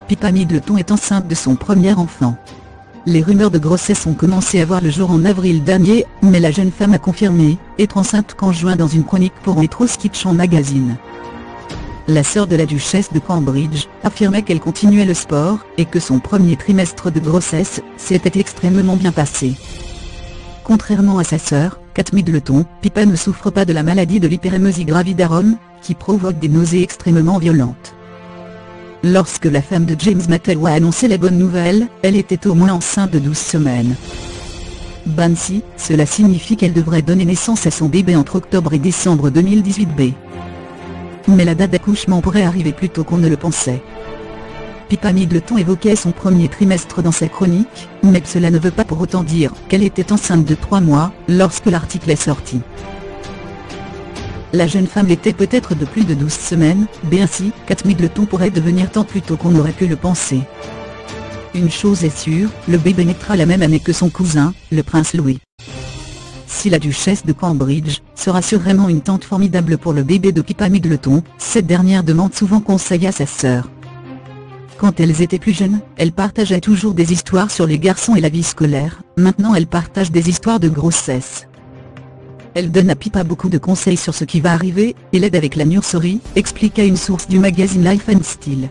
Pippa Middleton est enceinte de son premier enfant. Les rumeurs de grossesse ont commencé à voir le jour en avril dernier, mais la jeune femme a confirmé être enceinte qu'en juin dans une chronique pour Retroskitchen Magazine. La sœur de la duchesse de Cambridge affirmait qu'elle continuait le sport et que son premier trimestre de grossesse s'était extrêmement bien passé. Contrairement à sa sœur, Kate Middleton, Pippa ne souffre pas de la maladie de l'hyperémesie gravidarum, qui provoque des nausées extrêmement violentes. Lorsque la femme de James McElroy a annoncé la bonne nouvelle, elle était au moins enceinte de 12 semaines. Bansi, cela signifie qu'elle devrait donner naissance à son bébé entre octobre et décembre 2018. Mais la date d'accouchement pourrait arriver plus tôt qu'on ne le pensait. Pippa Middleton évoquait son premier trimestre dans sa chronique, mais cela ne veut pas pour autant dire qu'elle était enceinte de 3 mois, lorsque l'article est sorti. La jeune femme l'était peut-être de plus de 12 semaines, ainsi, Kate Middleton pourrait devenir tant plus tôt qu'on aurait pu le penser. Une chose est sûre, le bébé naîtra la même année que son cousin, le prince Louis. Si la duchesse de Cambridge sera sûrement une tante formidable pour le bébé de Pippa Middleton, cette dernière demande souvent conseil à sa sœur. Quand elles étaient plus jeunes, elles partageaient toujours des histoires sur les garçons et la vie scolaire, maintenant elles partagent des histoires de grossesse. Elle donne à Pippa beaucoup de conseils sur ce qui va arriver, et l'aide avec la nurserie, expliqua une source du magazine Life and Style.